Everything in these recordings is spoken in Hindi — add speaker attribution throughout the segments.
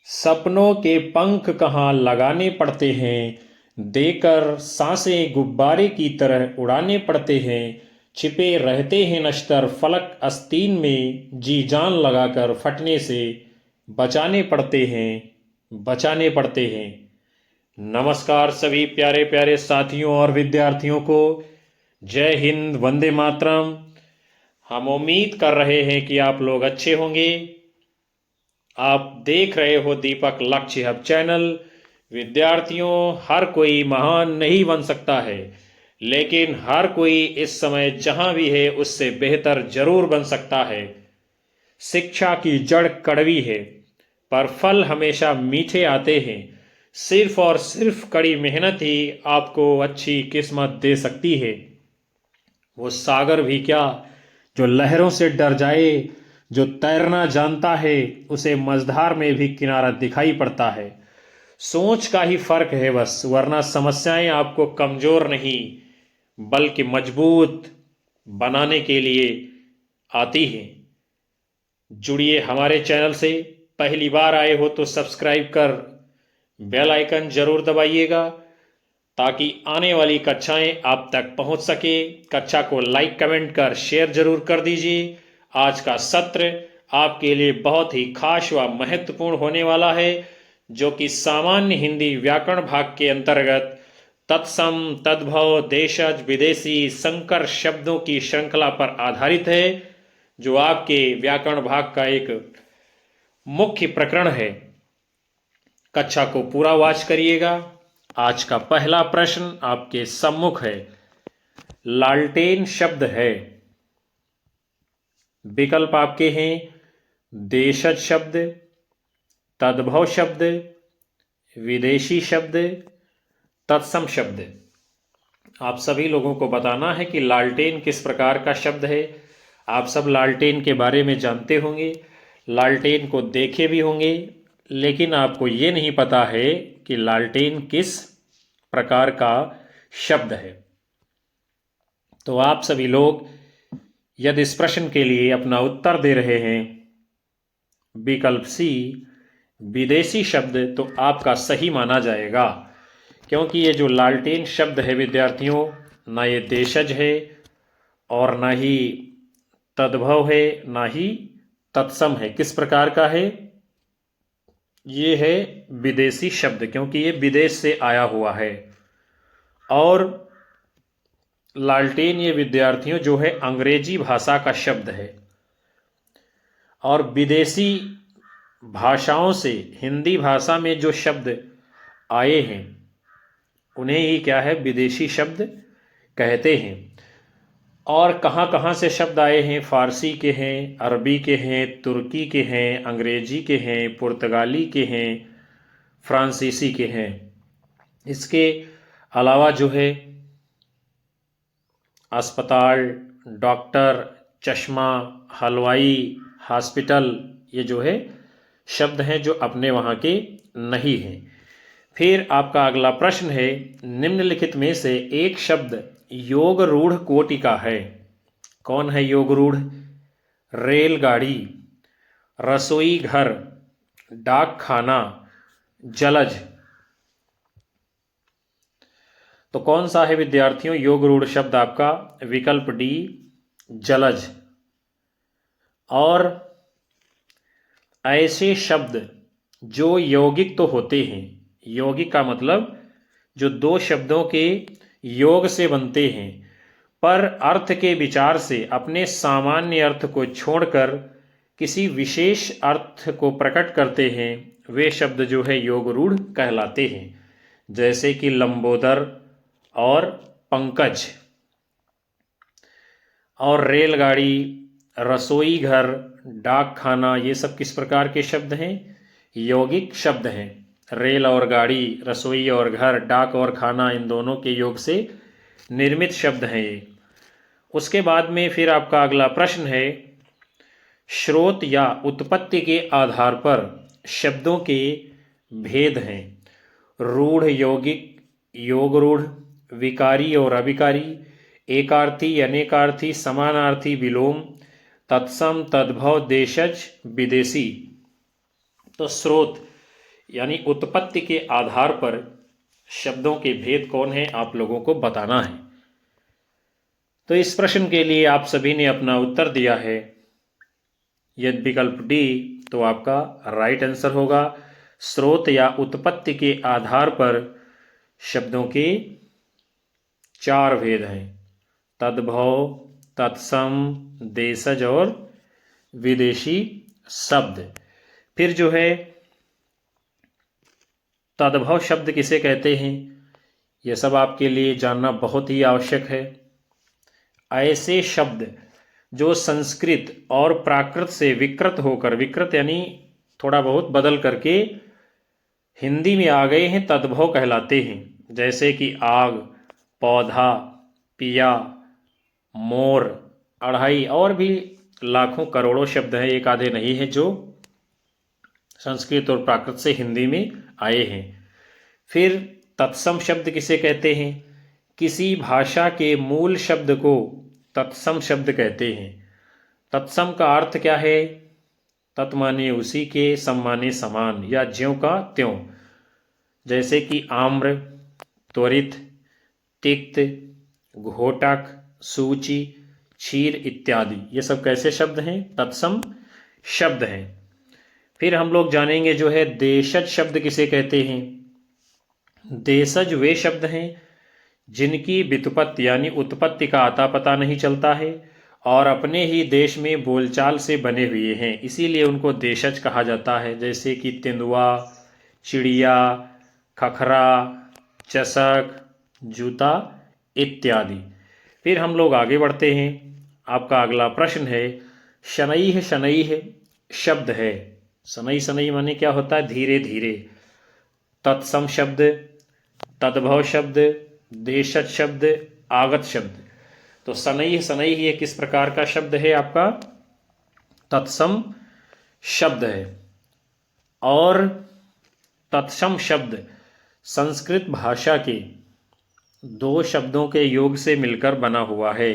Speaker 1: सपनों के पंख कहाँ लगाने पड़ते हैं, देकर सांसें गुब्बारे की तरह उड़ाने पड़ते हैं। छिपे रहते हैं नश्तर फलक आस्तीन में, जी जान लगाकर फटने से बचाने पड़ते हैं। नमस्कार सभी प्यारे प्यारे साथियों और विद्यार्थियों को। जय हिंद, वंदे मातरम। हम उम्मीद कर रहे हैं कि आप लोग अच्छे होंगे। आप देख रहे हो दीपक लक्ष्य हब चैनल। विद्यार्थियों, हर कोई महान नहीं बन सकता है, लेकिन हर कोई इस समय जहां भी है उससे बेहतर जरूर बन सकता है। शिक्षा की जड़ कड़वी है, पर फल हमेशा मीठे आते हैं। सिर्फ और सिर्फ कड़ी मेहनत ही आपको अच्छी किस्मत दे सकती है। वो सागर भी क्या जो लहरों से डर जाए, जो तैरना जानता है उसे मझधार में भी किनारा दिखाई पड़ता है। सोच का ही फर्क है बस, वरना समस्याएं आपको कमजोर नहीं बल्कि मजबूत बनाने के लिए आती हैं। जुड़िए हमारे चैनल से। पहली बार आए हो तो सब्सक्राइब कर बेल आइकन जरूर दबाइएगा, ताकि आने वाली कक्षाएं आप तक पहुंच सके। कक्षा को लाइक कमेंट कर शेयर जरूर कर दीजिए। आज का सत्र आपके लिए बहुत ही खास व महत्वपूर्ण होने वाला है, जो कि सामान्य हिंदी व्याकरण भाग के अंतर्गत तत्सम, तद्भव, देशज, विदेशी, संकर शब्दों की श्रृंखला पर आधारित है, जो आपके व्याकरण भाग का एक मुख्य प्रकरण है। कक्षा को पूरा वॉच करिएगा। आज का पहला प्रश्न आपके सम्मुख है। लालटेन शब्द है। विकल्प आपके हैं देशज शब्द, तद्भव शब्द, विदेशी शब्द, तत्सम शब्द। आप सभी लोगों को बताना है कि लालटेन किस प्रकार का शब्द है। आप सब लालटेन के बारे में जानते होंगे, लालटेन को देखे भी होंगे, लेकिन आपको ये नहीं पता है कि लालटेन किस प्रकार का शब्द है। तो आप सभी लोग यदि इस प्रश्न के लिए अपना उत्तर दे रहे हैं विकल्प सी विदेशी शब्द, तो आपका सही माना जाएगा, क्योंकि ये जो लालटेन शब्द है विद्यार्थियों, ना ये देशज है और ना ही तद्भव है, ना ही तत्सम है। किस प्रकार का है? ये है विदेशी शब्द, क्योंकि ये विदेश से आया हुआ है। और लालटेन ये विद्यार्थियों जो है अंग्रेजी भाषा का शब्द है, और विदेशी भाषाओं से हिंदी भाषा में जो शब्द आए हैं उन्हें ही क्या है, विदेशी शब्द कहते हैं। और कहाँ कहाँ से शब्द आए हैं? फारसी के हैं, अरबी के हैं, तुर्की के हैं, अंग्रेजी के हैं, पुर्तगाली के हैं, फ्रांसीसी के हैं। इसके अलावा जो है अस्पताल, डॉक्टर, चश्मा, हलवाई, हॉस्पिटल, ये जो है शब्द हैं जो अपने वहाँ के नहीं हैं। फिर आपका अगला प्रश्न है, निम्नलिखित में से एक शब्द योग रूढ़ कोटि का है। कौन है योग रूढ़? रेलगाड़ी, रसोई घर, डाक खाना, जलज। तो कौन सा है विद्यार्थियों योग रूढ़ शब्द आपका? विकल्प डी जलज। और ऐसे शब्द जो यौगिक तो होते हैं, यौगिक का मतलब जो दो शब्दों के योग से बनते हैं, पर अर्थ के विचार से अपने सामान्य अर्थ को छोड़कर किसी विशेष अर्थ को प्रकट करते हैं, वे शब्द जो है योग रूढ़ कहलाते हैं। जैसे कि लंबोदर और पंकज। और रेलगाड़ी, रसोई घर, डाक खाना, ये सब किस प्रकार के शब्द हैं? यौगिक शब्द हैं। रेल और गाड़ी, रसोई और घर, डाक और खाना, इन दोनों के योग से निर्मित शब्द हैं ये। उसके बाद में फिर आपका अगला प्रश्न है, स्रोत या उत्पत्ति के आधार पर शब्दों के भेद हैं। रूढ़, यौगिक, योग रूढ़, विकारी और अविकारी, एकार्थी, अनेकार्थी, समानार्थी, विलोम, तत्सम, तद्भव, देशज, विदेशी। तो स्रोत यानी उत्पत्ति के आधार पर शब्दों के भेद कौन है आप लोगों को बताना है। तो इस प्रश्न के लिए आप सभी ने अपना उत्तर दिया है। यदि विकल्प डी तो आपका राइट आंसर होगा। स्रोत या उत्पत्ति के आधार पर शब्दों के 4 भेद हैं, तद्भव, तत्सम, देशज और विदेशी शब्द। फिर जो है तद्भव शब्द किसे कहते हैं, यह सब आपके लिए जानना बहुत ही आवश्यक है। ऐसे शब्द जो संस्कृत और प्राकृत से विकृत होकर, विकृत यानी थोड़ा बहुत बदल करके हिंदी में आ गए हैं, तद्भव कहलाते हैं। जैसे कि आग, पौधा, पिया, मोर, अढ़ाई और भी लाखों करोड़ों शब्द हैं, एक आधे नहीं है, जो संस्कृत और प्राकृत से हिंदी में आए हैं। फिर तत्सम शब्द किसे कहते हैं, किसी भाषा के मूल शब्द को तत्सम शब्द कहते हैं। तत्सम का अर्थ क्या है, तत् माने उसी के, सम माने समान या ज्यों का त्यों। जैसे कि आम्र, त्वरित, तिक्त, घोटक, सूची, क्षीर इत्यादि, ये सब कैसे शब्द हैं, तत्सम शब्द हैं। फिर हम लोग जानेंगे जो है देशज शब्द किसे कहते हैं। देशज वे शब्द हैं जिनकी व्युत्पत्ति यानी उत्पत्ति का आता पता नहीं चलता है और अपने ही देश में बोलचाल से बने हुए हैं, इसीलिए उनको देशज कहा जाता है। जैसे कि तेंदुआ, चिड़िया, खखरा, चषक, जूता इत्यादि। फिर हम लोग आगे बढ़ते हैं। आपका अगला प्रश्न है, शनैः शनैः शब्द है। शनैः शनैः माने क्या होता है, धीरे धीरे। तत्सम शब्द, तद्भव शब्द, देशज शब्द, आगत शब्द। तो शनैः शनैः ये किस प्रकार का शब्द है, आपका तत्सम शब्द है। और तत्सम शब्द संस्कृत भाषा के 2 शब्दों के योग से मिलकर बना हुआ है,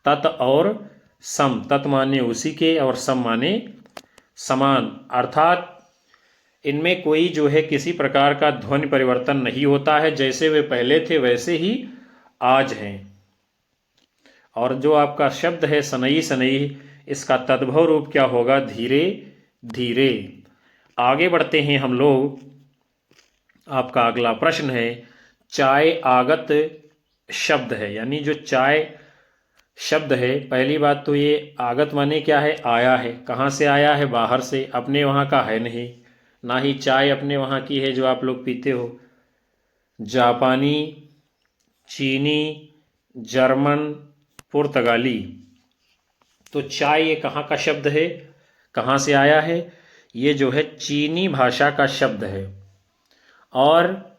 Speaker 1: तत् और सम। तत् माने उसी के और सम माने समान, अर्थात इनमें कोई जो है किसी प्रकार का ध्वनि परिवर्तन नहीं होता है, जैसे वे पहले थे वैसे ही आज हैं। और जो आपका शब्द है शनैः शनैः, इसका तद्भव रूप क्या होगा, धीरे धीरे। आगे बढ़ते हैं हम लोग। आपका अगला प्रश्न है, चाय आगत शब्द है, यानी जो चाय शब्द है, पहली बात तो ये आगत माने क्या है, आया है। कहाँ से आया है, बाहर से, अपने वहाँ का है नहीं, ना ही चाय अपने वहाँ की है जो आप लोग पीते हो। जापानी, चीनी, जर्मन, पुर्तगाली। तो चाय ये कहाँ का शब्द है, कहाँ से आया है, ये जो है चीनी भाषा का शब्द है। और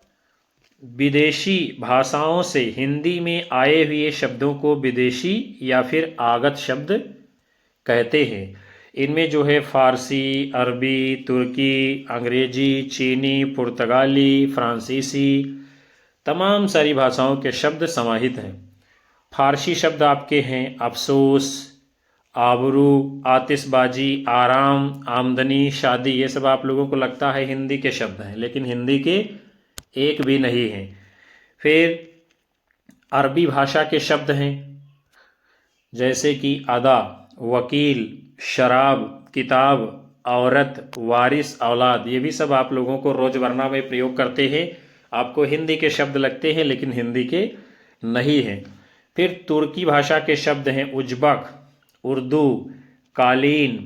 Speaker 1: विदेशी भाषाओं से हिंदी में आए हुए शब्दों को विदेशी या फिर आगत शब्द कहते हैं। इनमें जो है फारसी, अरबी, तुर्की, अंग्रेजी, चीनी, पुर्तगाली, फ्रांसीसी, तमाम सारी भाषाओं के शब्द समाहित हैं। फारसी शब्द आपके हैं अफसोस, आबरू, आतिशबाजी, आराम, आमदनी, शादी। ये सब आप लोगों को लगता है हिंदी के शब्द हैं, लेकिन हिंदी के एक भी नहीं हैं। फिर अरबी भाषा के शब्द हैं, जैसे कि अदा, वकील, शराब, किताब, औरत, वारिस, औलाद। ये भी सब आप लोगों को रोजमर्रा में प्रयोग करते हैं, आपको हिंदी के शब्द लगते हैं लेकिन हिंदी के नहीं हैं। फिर तुर्की भाषा के शब्द हैं उज्बक, उर्दू, कालीन,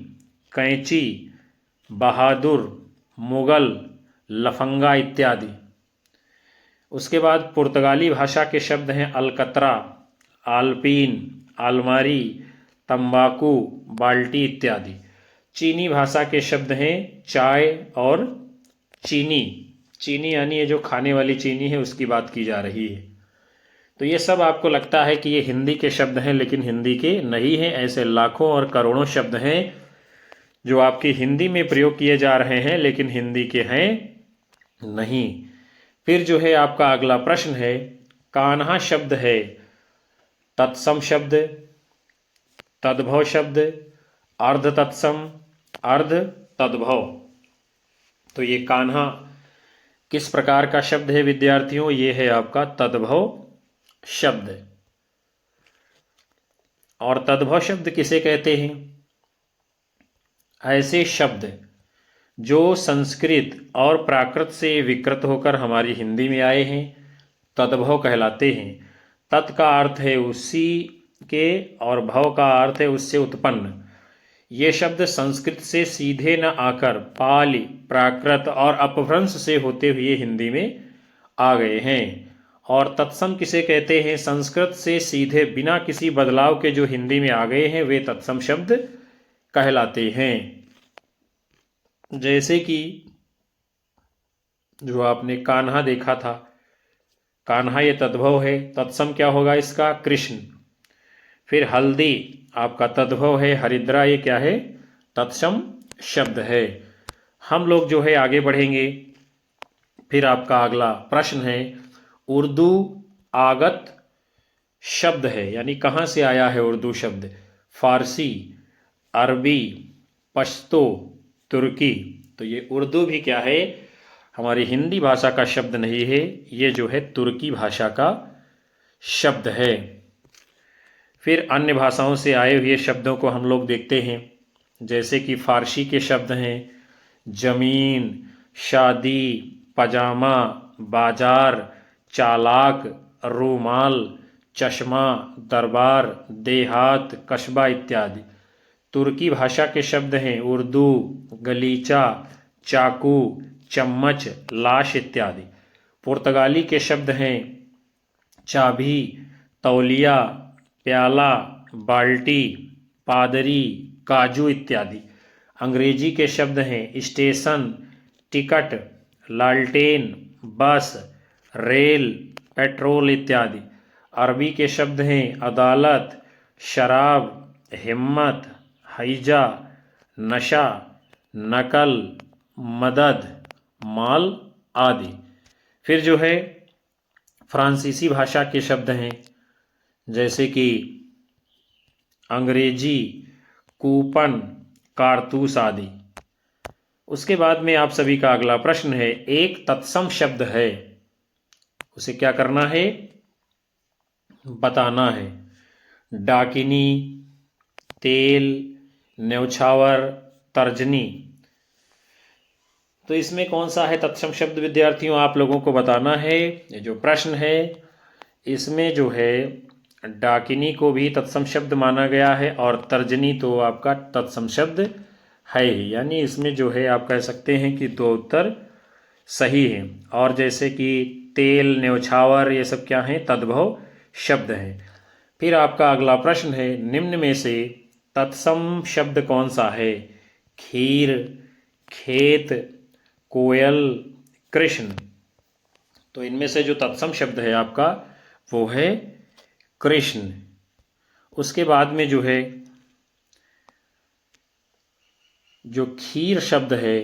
Speaker 1: कैंची, बहादुर, मुगल, लफंगा इत्यादि। उसके बाद पुर्तगाली भाषा के शब्द हैं अलकतरा, आल्पीन, अलमारी, तंबाकू, बाल्टी इत्यादि। चीनी भाषा के शब्द हैं चाय और चीनी। चीनी यानी ये जो खाने वाली चीनी है उसकी बात की जा रही है। तो ये सब आपको लगता है कि ये हिंदी के शब्द हैं, लेकिन हिंदी के नहीं हैं। ऐसे लाखों और करोड़ों शब्द हैं जो आपकी हिंदी में प्रयोग किए जा रहे हैं लेकिन हिंदी के हैं नहीं। फिर जो है आपका अगला प्रश्न है, कान्हा शब्द है तत्सम शब्द, तद्भव शब्द, अर्ध तत्सम, अर्ध तद्भव। तो ये कान्हा किस प्रकार का शब्द है विद्यार्थियों? ये है आपका तद्भव शब्द। और तद्भव शब्द किसे कहते हैं? ऐसे शब्द जो संस्कृत और प्राकृत से विकृत होकर हमारी हिंदी में आए हैं, तद्भव कहलाते हैं। तत् का अर्थ है उसी के और भव का अर्थ है उससे उत्पन्न। ये शब्द संस्कृत से सीधे न आकर पाली, प्राकृत और अपभ्रंश से होते हुए हिंदी में आ गए हैं। और तत्सम किसे कहते हैं? संस्कृत से सीधे बिना किसी बदलाव के जो हिंदी में आ गए हैं वे तत्सम शब्द कहलाते हैं। जैसे कि जो आपने कान्हा देखा था, कान्हा ये तद्भव है, तत्सम क्या होगा इसका? कृष्ण। फिर हल्दी आपका तद्भव है, हरिद्रा ये क्या है? तत्सम शब्द है। हम लोग जो है आगे बढ़ेंगे। फिर आपका अगला प्रश्न है, उर्दू आगत शब्द है, यानी कहाँ से आया है उर्दू शब्द? फारसी, अरबी, पश्तो, तुर्की। तो ये उर्दू भी क्या है? हमारी हिंदी भाषा का शब्द नहीं है, ये जो है तुर्की भाषा का शब्द है। फिर अन्य भाषाओं से आए हुए शब्दों को हम लोग देखते हैं। जैसे कि फारसी के शब्द हैं जमीन, शादी, पजामा, बाजार, चालाक, रूमाल, चश्मा, दरबार, देहात, कस्बा इत्यादि। तुर्की भाषा के शब्द हैं उर्दू, गलीचा, चाकू, चम्मच, लाश इत्यादि। पुर्तगाली के शब्द हैं चाबी, तौलिया, प्याला, बाल्टी, पादरी, काजू इत्यादि। अंग्रेजी के शब्द हैं स्टेशन, टिकट, लालटेन, बस, रेल, पेट्रोल इत्यादि। अरबी के शब्द हैं अदालत, शराब, हिम्मत, हैजा, नशा, नकल, मदद, माल आदि। फिर जो है फ्रांसीसी भाषा के शब्द हैं जैसे कि अंग्रेजी, कूपन, कारतूस आदि। उसके बाद में आप सभी का अगला प्रश्न है, एक तत्सम शब्द है, उसे क्या करना है? बताना है। डाकिनी, तेल, न्यौछावर, तर्जनी। तो इसमें कौन सा है तत्सम शब्द विद्यार्थियों? आप लोगों को बताना है। ये जो प्रश्न है इसमें जो है डाकिनी को भी तत्सम शब्द माना गया है और तर्जनी तो आपका तत्सम शब्द है ही, यानी इसमें जो है आप कह सकते हैं कि दो उत्तर सही हैं। और जैसे कि तेल, न्यौछावर ये सब क्या हैं? तद्भव शब्द हैं। फिर आपका अगला प्रश्न है, निम्न में से तत्सम शब्द कौन सा है? खीर, खेत, कोयल, कृष्ण। तो इनमें से जो तत्सम शब्द है आपका वो है कृष्ण। उसके बाद में जो है जो खीर शब्द है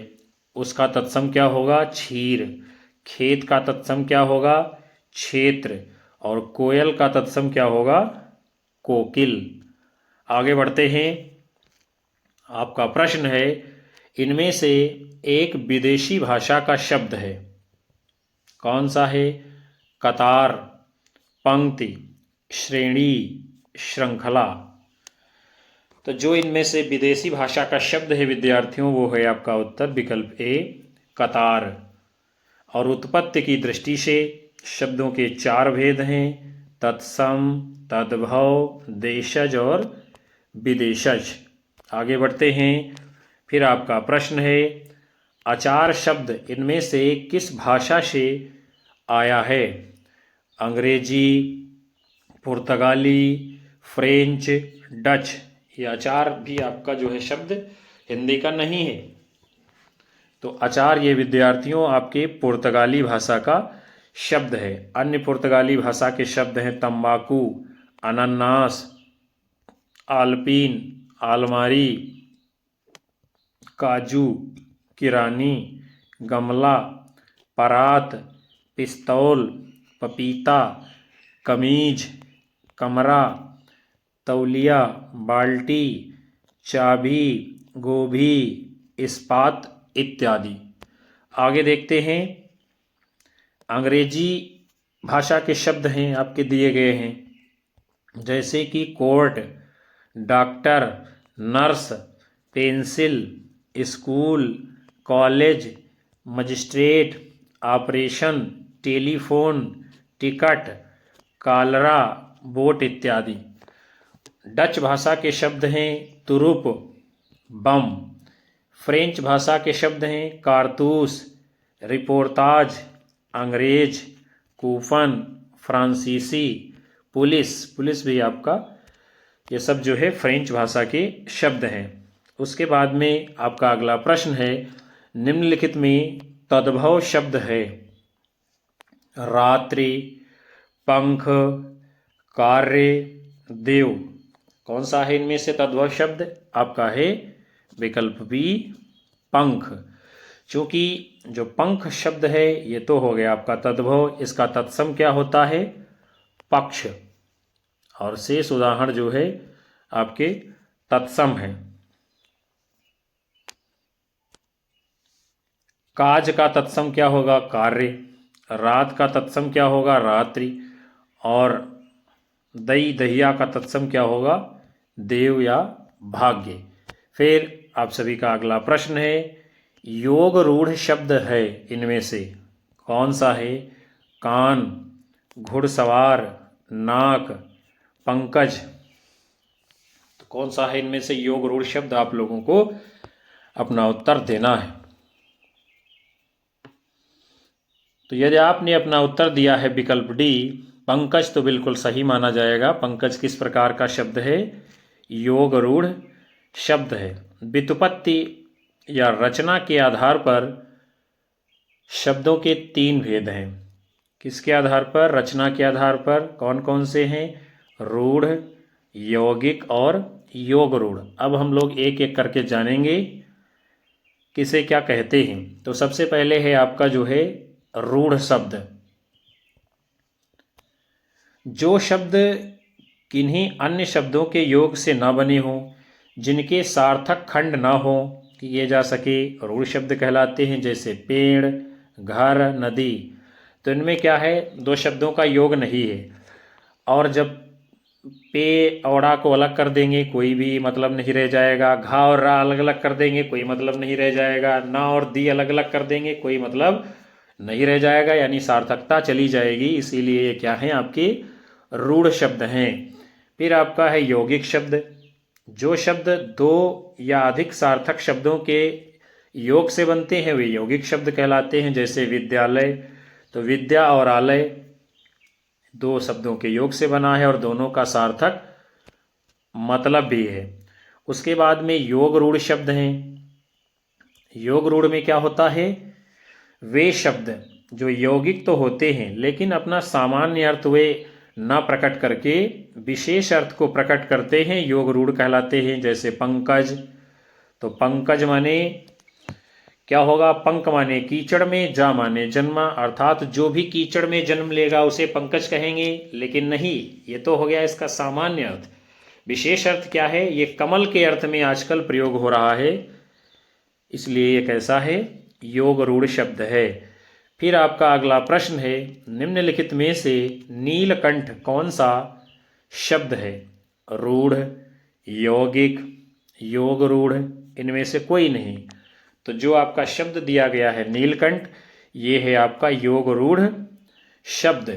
Speaker 1: उसका तत्सम क्या होगा? क्षीर। खेत का तत्सम क्या होगा? क्षेत्र। और कोयल का तत्सम क्या होगा? कोकिल। आगे बढ़ते हैं। आपका प्रश्न है, इनमें से एक विदेशी भाषा का शब्द है, कौन सा है? कतार, पंक्ति, श्रेणी, श्रृंखला। तो जो इनमें से विदेशी भाषा का शब्द है विद्यार्थियों वो है आपका उत्तर विकल्प ए, कतार। और उत्पत्ति की दृष्टि से शब्दों के चार भेद हैं, तत्सम, तद्भव, देशज और विदेशज। आगे बढ़ते हैं। फिर आपका प्रश्न है, अचार शब्द इनमें से किस भाषा से आया है? अंग्रेजी, पुर्तगाली, फ्रेंच, डच। ये अचार भी आपका जो है शब्द हिंदी का नहीं है। तो अचार ये विद्यार्थियों आपके पुर्तगाली भाषा का शब्द है। अन्य पुर्तगाली भाषा के शब्द हैं तंबाकू, अनानास, आलपीन, आलमारी, काजू, किरानी, गमला, परात, पिस्तौल, पपीता, कमीज, कमरा, तौलिया, बाल्टी, चाबी, गोभी, इस्पात इत्यादि। आगे देखते हैं, अंग्रेजी भाषा के शब्द हैं आपके दिए गए हैं, जैसे कि court, doctor, nurse, pencil, school, college, magistrate, operation, telephone, ticket, Kalra, boat इत्यादि। डच भाषा के शब्द हैं तुरुप, बम। फ्रेंच भाषा के शब्द हैं कारतूस, रिपोर्ताज, अंग्रेज, कूफन, फ्रांसीसी, पुलिस। पुलिस भी आपका, ये सब जो है फ्रेंच भाषा के शब्द हैं। उसके बाद में आपका अगला प्रश्न है, निम्नलिखित में तद्भव शब्द है रात्रि, पंख, कार्य, देव। कौन सा है इनमें से तद्भव शब्द? आपका है विकल्प बी, पंख। चूंकि जो पंख शब्द है ये तो हो गया आपका तद्भव, इसका तत्सम क्या होता है? पक्ष। और शेष उदाहरण जो है आपके तत्सम है। काज का तत्सम क्या होगा? कार्य। रात का तत्सम क्या होगा? रात्रि। और दई दहिया का तत्सम क्या होगा? देव या भाग्य। फिर आप सभी का अगला प्रश्न है, योग रूढ़ शब्द है इनमें से कौन सा है? कान, घुड़सवार, नाक, पंकज। तो कौन सा है इनमें से योग रूढ़ शब्द? आप लोगों को अपना उत्तर देना है। तो यदि आपने अपना उत्तर दिया है विकल्प डी, पंकज, तो बिल्कुल सही माना जाएगा। पंकज किस प्रकार का शब्द है? योग रूढ़ शब्द है। व्युत्पत्ति या रचना के आधार पर शब्दों के 3 भेद हैं। किसके आधार पर? रचना के आधार पर। कौन कौन से हैं? रूढ़, यौगिक और योग रूढ़। अब हम लोग एक एक करके जानेंगे किसे क्या कहते हैं। तो सबसे पहले है आपका जो है रूढ़ शब्द। जो शब्द किन्हीं अन्य शब्दों के योग से न बने हों, जिनके सार्थक खंड न हो किए जा सके, रूढ़ शब्द कहलाते हैं। जैसे पेड़, घर, नदी। तो इनमें क्या है? 2 शब्दों का योग नहीं है। और जब पे और आ को अलग कर देंगे कोई भी मतलब नहीं रह जाएगा। घा और रा अलग अलग कर देंगे कोई मतलब नहीं रह जाएगा। ना और दी अलग अलग कर देंगे कोई मतलब नहीं रह जाएगा, यानी सार्थकता चली जाएगी। इसीलिए ये क्या है? आपके रूढ़ शब्द हैं। फिर आपका है यौगिक शब्द। जो शब्द 2 या अधिक सार्थक शब्दों के योग से बनते हैं वे यौगिक शब्द कहलाते हैं। जैसे विद्यालय, तो विद्या और आलय 2 शब्दों के योग से बना है और दोनों का सार्थक मतलब भी है। उसके बाद में योग रूढ़ शब्द हैं। योग रूढ़ में क्या होता है? वे शब्द जो यौगिक तो होते हैं लेकिन अपना सामान्य अर्थ वे न प्रकट करके विशेष अर्थ को प्रकट करते हैं, योग रूढ़ कहलाते हैं। जैसे पंकज, तो पंकज माने क्या होगा? पंक माने कीचड़ में, जा माने जन्मा, अर्थात जो भी कीचड़ में जन्म लेगा उसे पंकज कहेंगे। लेकिन नहीं, ये तो हो गया इसका सामान्य अर्थ। विशेष अर्थ क्या है? ये कमल के अर्थ में आजकल प्रयोग हो रहा है, इसलिए ये कैसा है? योग रूढ़ शब्द है। फिर आपका अगला प्रश्न है, निम्नलिखित में से नीलकंठ कौन सा शब्द है? रूढ़, यौगिक, योग रूढ़, इनमें से कोई नहीं। तो जो आपका शब्द दिया गया है नीलकंठ, ये है आपका योग रूढ़ शब्द।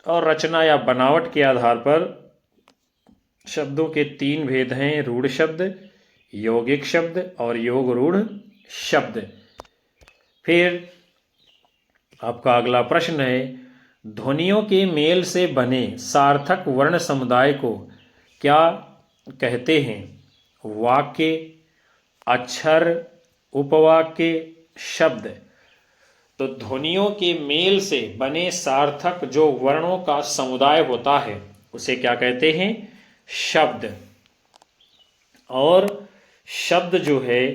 Speaker 1: और रचना या बनावट के आधार पर शब्दों के 3 भेद हैं, रूढ़ शब्द, यौगिक शब्द और योग रूढ़ शब्द। फिर आपका अगला प्रश्न है, ध्वनियों के मेल से बने सार्थक वर्ण समुदाय को क्या कहते हैं? वाक्य, अक्षर, उपवाक्य, शब्द। तो ध्वनियों के मेल से बने सार्थक जो वर्णों का समुदाय होता है उसे क्या कहते हैं? शब्द। और शब्द जो है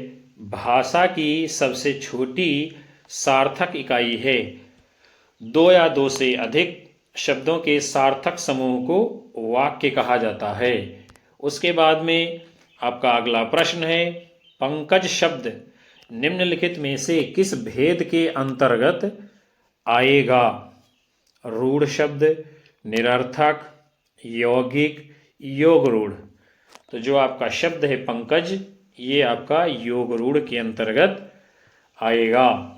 Speaker 1: भाषा की सबसे छोटी सार्थक इकाई है। 2 या 2 से अधिक शब्दों के सार्थक समूह को वाक्य कहा जाता है। उसके बाद में आपका अगला प्रश्न है, पंकज शब्द निम्नलिखित में से किस भेद के अंतर्गत आएगा? रूढ़ शब्द, निरर्थक, यौगिक, योग रूढ़। तो जो आपका शब्द है पंकज, ये आपका योग रूढ़ के अंतर्गत आएगा।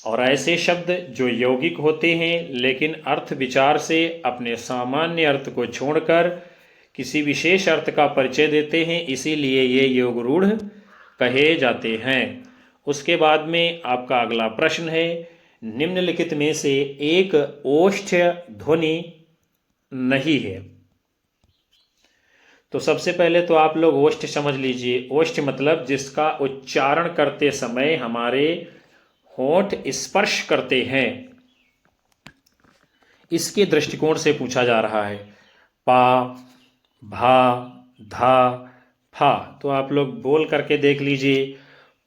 Speaker 1: और ऐसे शब्द जो यौगिक होते हैं लेकिन अर्थ विचार से अपने सामान्य अर्थ को छोड़कर किसी विशेष अर्थ का परिचय देते हैं, इसीलिए ये योग रूढ़ कहे जाते हैं। उसके बाद में आपका अगला प्रश्न है, निम्नलिखित में से एक ओष्ठ्य ध्वनि नहीं है। तो सबसे पहले तो आप लोग ओष्ठ समझ लीजिए। ओष्ठ मतलब जिसका उच्चारण करते समय हमारे होंठ स्पर्श करते हैं, इसके दृष्टिकोण से पूछा जा रहा है। पा, भा, धा, फा। तो आप लोग बोल करके देख लीजिए।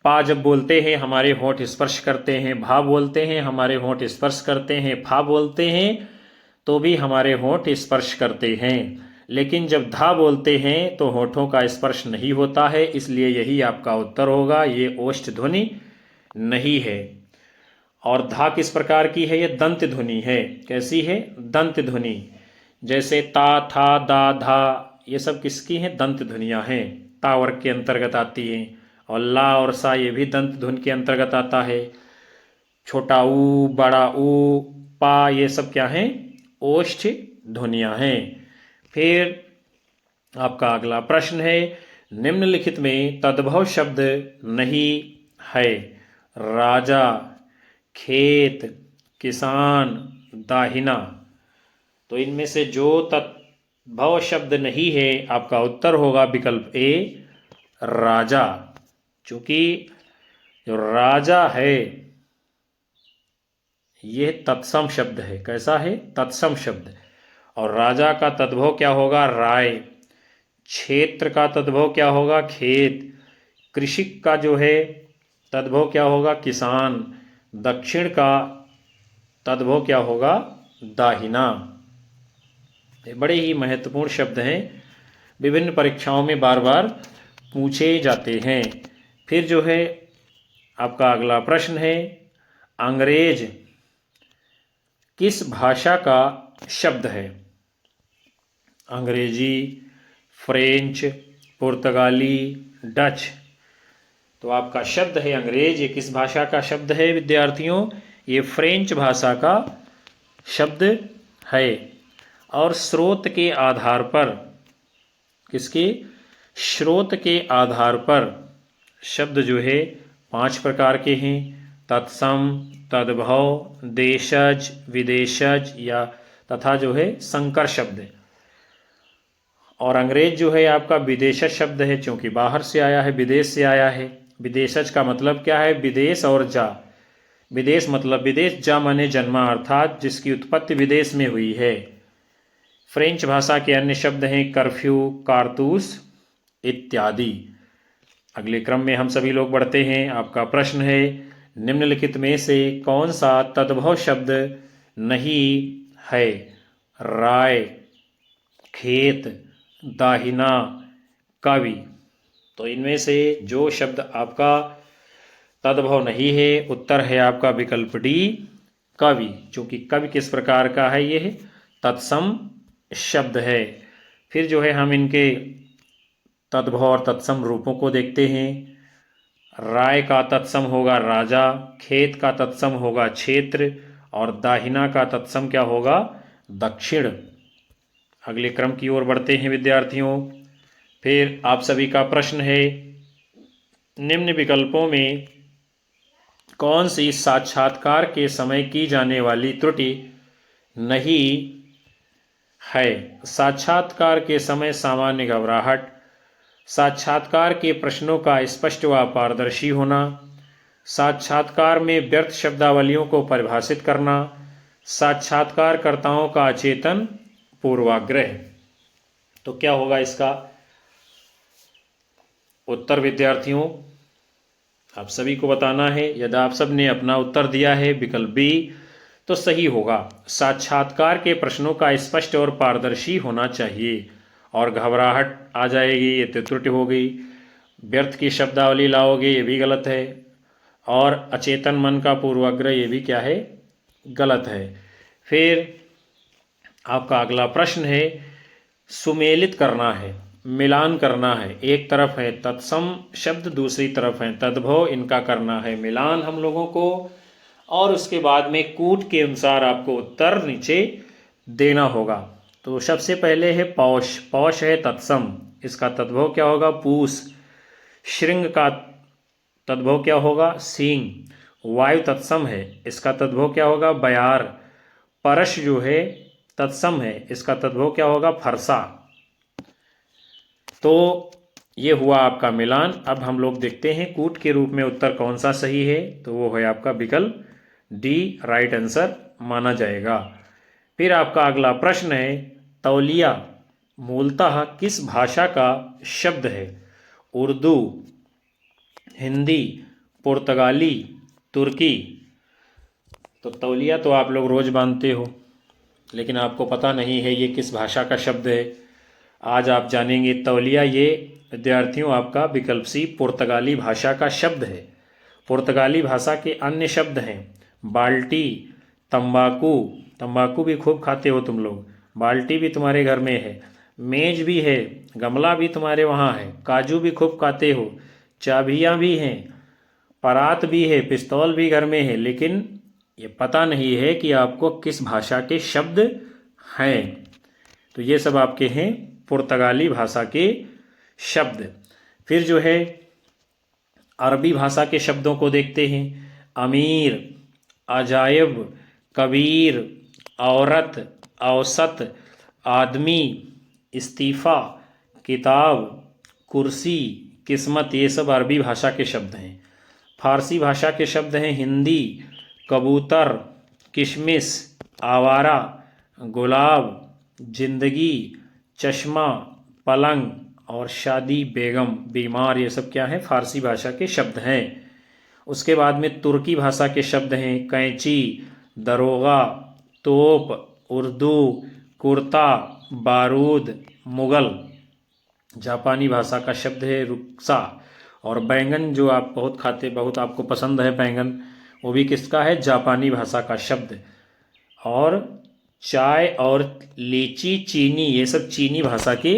Speaker 1: पा जब बोलते हैं हमारे होंठ स्पर्श करते हैं, भा बोलते हैं हमारे होंठ स्पर्श करते हैं, फा बोलते हैं तो भी हमारे होंठ स्पर्श करते हैं। लेकिन जब धा बोलते हैं तो होठों का स्पर्श नहीं होता है, इसलिए यही आपका उत्तर होगा, ये ओष्ठ ध्वनि नहीं है। और धा किस प्रकार की है? ये दंत ध्वनि है। कैसी है? दंत ध्वनि। जैसे ता, था, दा, धा, ये सब किसकी हैं? दंत ध्वनियाँ हैं, ता वर्ग के अंतर्गत आती हैं। और ला और सा ये भी दंत ध्वनि के अंतर्गत आता है। छोटा ऊ, बड़ा ऊ, पा, ये सब क्या हैं? ओष्ठ ध्वनियाँ हैं। फिर आपका अगला प्रश्न है, निम्नलिखित में तद्भव शब्द नहीं है। राजा, खेत, किसान, दाहिना। तो इनमें से जो तद्भव शब्द नहीं है, आपका उत्तर होगा विकल्प ए, राजा। चूंकि जो राजा है यह तत्सम शब्द है। कैसा है? तत्सम शब्द। और राजा का तद्भव क्या होगा? राय। क्षेत्र का तद्भव क्या होगा? खेत। कृषिक का जो है तद्भव क्या होगा? किसान। दक्षिण का तद्भव क्या होगा? दाहिना। ये बड़े ही महत्वपूर्ण शब्द हैं, विभिन्न परीक्षाओं में बार बार पूछे जाते हैं। फिर जो है आपका अगला प्रश्न है, अंग्रेज किस भाषा का शब्द है? अंग्रेजी, फ्रेंच, पुर्तगाली, डच। तो आपका शब्द है अंग्रेज, ये किस भाषा का शब्द है विद्यार्थियों? ये फ्रेंच भाषा का शब्द है। और स्रोत के आधार पर, किसके? स्रोत के आधार पर शब्द जो है 5 प्रकार के हैं, तत्सम, तद्भव, देशज, विदेशज या तथा जो है संकर शब्द। और अंग्रेज जो है आपका विदेशज शब्द है, क्योंकि बाहर से आया है, विदेश से आया है। विदेशज का मतलब क्या है? विदेश और जा। विदेश मतलब विदेश, जा माने जन्मा, अर्थात जिसकी उत्पत्ति विदेश में हुई है। फ्रेंच भाषा के अन्य शब्द हैं कर्फ्यू, कारतूस इत्यादि। अगले क्रम में हम सभी लोग बढ़ते हैं। आपका प्रश्न है, निम्नलिखित में से कौन सा तद्भव शब्द नहीं है? राय, खेत, दाहिना, कवि। तो इनमें से जो शब्द आपका तद्भव नहीं है, उत्तर है आपका विकल्प डी, कवि। चूंकि कवि किस प्रकार का है? यह तत्सम शब्द है। फिर जो है हम इनके तद्भव और तत्सम रूपों को देखते हैं। राय का तत्सम होगा राजा, खेत का तत्सम होगा क्षेत्र और दाहिना का तत्सम क्या होगा? दक्षिण। अगले क्रम की ओर बढ़ते हैं विद्यार्थियों। फिर आप सभी का प्रश्न है, निम्न विकल्पों में कौन सी साक्षात्कार के समय की जाने वाली त्रुटि नहीं है? साक्षात्कार के समय सामान्य घबराहट, साक्षात्कार के प्रश्नों का स्पष्ट व पारदर्शी होना, साक्षात्कार में व्यर्थ शब्दावलियों को परिभाषित करना, साक्षात्कारकर्ताओं का अचेतन पूर्वाग्रह। तो क्या होगा इसका उत्तर विद्यार्थियों? आप सभी को बताना है। यदि आप सब ने अपना उत्तर दिया है विकल्प बी, तो सही होगा। साक्षात्कार के प्रश्नों का स्पष्ट और पारदर्शी होना चाहिए। और घबराहट आ जाएगी, ये तो त्रुटि हो गई। व्यर्थ की शब्दावली लाओगे ये भी गलत है, और अचेतन मन का पूर्वाग्रह ये भी क्या है, गलत है। फिर आपका अगला प्रश्न है, सुमेलित करना है, मिलान करना है। एक तरफ है तत्सम शब्द, दूसरी तरफ है तद्भव, इनका करना है मिलान हम लोगों को, और उसके बाद में कूट के अनुसार आपको उत्तर नीचे देना होगा। तो सबसे पहले है पौष, पौष है तत्सम, इसका तद्भव क्या होगा, पूस। श्रृंग का तद्भव क्या होगा, सींग। वायु तत्सम है, इसका तद्भव क्या होगा, बयार। परश जो है तत्सम है, इसका तद्भव क्या होगा, फरसा। तो ये हुआ आपका मिलान। अब हम लोग देखते हैं कूट के रूप में उत्तर कौन सा सही है, तो वो है आपका विकल्प डी राइट आंसर माना जाएगा। फिर आपका अगला प्रश्न है, तौलिया मूलतः किस भाषा का शब्द है, उर्दू, हिंदी, पुर्तगाली, तुर्की। तो तौलिया तो आप लोग रोज बांधते हो, लेकिन आपको पता नहीं है ये किस भाषा का शब्द है। आज आप जानेंगे तौलिया ये विद्यार्थियों आपका विकल्प सी पुर्तगाली भाषा का शब्द है। पुर्तगाली भाषा के अन्य शब्द हैं बाल्टी, तंबाकू, तंबाकू भी खूब खाते हो तुम लोग, बाल्टी भी तुम्हारे घर में है, मेज भी है, गमला भी तुम्हारे वहाँ है, काजू भी खूब खाते हो, चाबियाँ भी हैं, परात भी है, पिस्तौल भी घर में है, लेकिन ये पता नहीं है कि आपको किस भाषा के शब्द हैं। तो ये सब आपके हैं पुर्तगाली भाषा के शब्द। फिर जो है अरबी भाषा के शब्दों को देखते हैं, अमीर, अजायब, कबीर, औरत, औसत, आदमी, इस्तीफ़ा, किताब, कुर्सी, किस्मत, ये सब अरबी भाषा के शब्द हैं। फारसी भाषा के शब्द हैं हिंदी, कबूतर, किशमिश, आवारा, गुलाब, जिंदगी, चश्मा, पलंग और शादी, बेगम, बीमार, ये सब क्या है, फारसी भाषा के शब्द हैं। उसके बाद में तुर्की भाषा के शब्द हैं कैंची, दरोगा, तोप, उर्दू, कुर्ता, बारूद, मुगल। जापानी भाषा का शब्द है रुक्सा। और बैंगन जो आप बहुत खाते, बहुत आपको पसंद है बैंगन, वो भी किसका है, जापानी भाषा का शब्द। और चाय और लीची, चीनी, ये सब चीनी भाषा के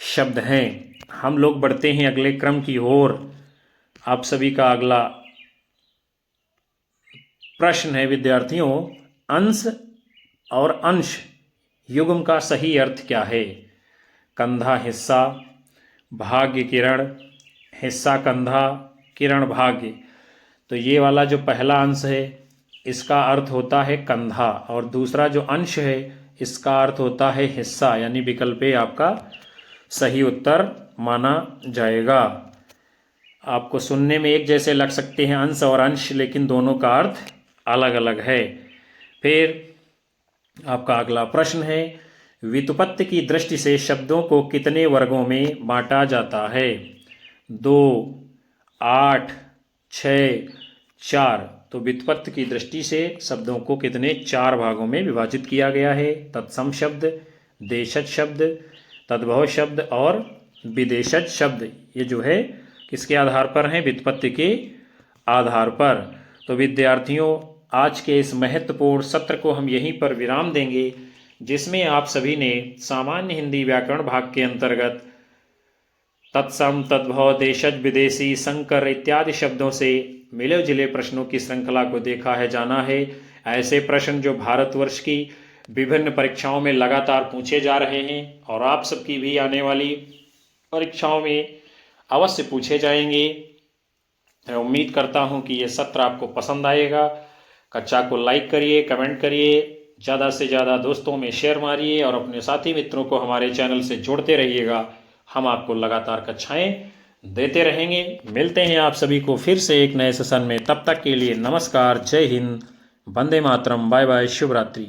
Speaker 1: शब्द हैं। हम लोग बढ़ते हैं अगले क्रम की ओर। आप सभी का अगला प्रश्न है विद्यार्थियों, अंश और अंश युग्म का सही अर्थ क्या है। कंधा हिस्सा, भाग्य किरण, हिस्सा कंधा, किरण भाग्य। तो ये वाला जो पहला अंश है इसका अर्थ होता है कंधा, और दूसरा जो अंश है इसका अर्थ होता है हिस्सा, यानी विकल्प ए आपका सही उत्तर माना जाएगा। आपको सुनने में एक जैसे लग सकते हैं अंश और अंश, लेकिन दोनों का अर्थ अलग अलग है। फिर आपका अगला प्रश्न है, व्युत्पत्ति की दृष्टि से शब्दों को कितने वर्गों में बांटा जाता है। 2, 8, 6, 4। तो व्युत्पत्ति की दृष्टि से शब्दों को कितने 4 भागों में विभाजित किया गया है। तत्सम शब्द, देशज शब्द, तद्भव शब्द और विदेशज शब्द। ये जो है किसके आधार पर हैं, व्युत्पत्ति के आधार पर। तो विद्यार्थियों आज के इस महत्वपूर्ण सत्र को हम यहीं पर विराम देंगे, जिसमें आप सभी ने सामान्य हिंदी व्याकरण भाग के अंतर्गत तत्सम, तद्भव, देशज, विदेशी, संकर इत्यादि शब्दों से मिले जुले प्रश्नों की श्रृंखला को देखा है, जाना है। ऐसे प्रश्न जो भारतवर्ष की विभिन्न परीक्षाओं में लगातार पूछे जा रहे हैं और आप सबकी भी आने वाली परीक्षाओं में अवश्य पूछे जाएंगे। मैं उम्मीद करता हूं कि ये सत्र आपको पसंद आएगा। कक्षा को लाइक करिए, कमेंट करिए, ज़्यादा से ज़्यादा दोस्तों में शेयर मारिए और अपने साथी मित्रों को हमारे चैनल से जोड़ते रहिएगा। हम आपको लगातार कक्षाएं देते रहेंगे। मिलते हैं आप सभी को फिर से एक नए सेशन में। तब तक के लिए नमस्कार, जय हिंद, वंदे मातरम, बाय बाय, शुभ रात्रि।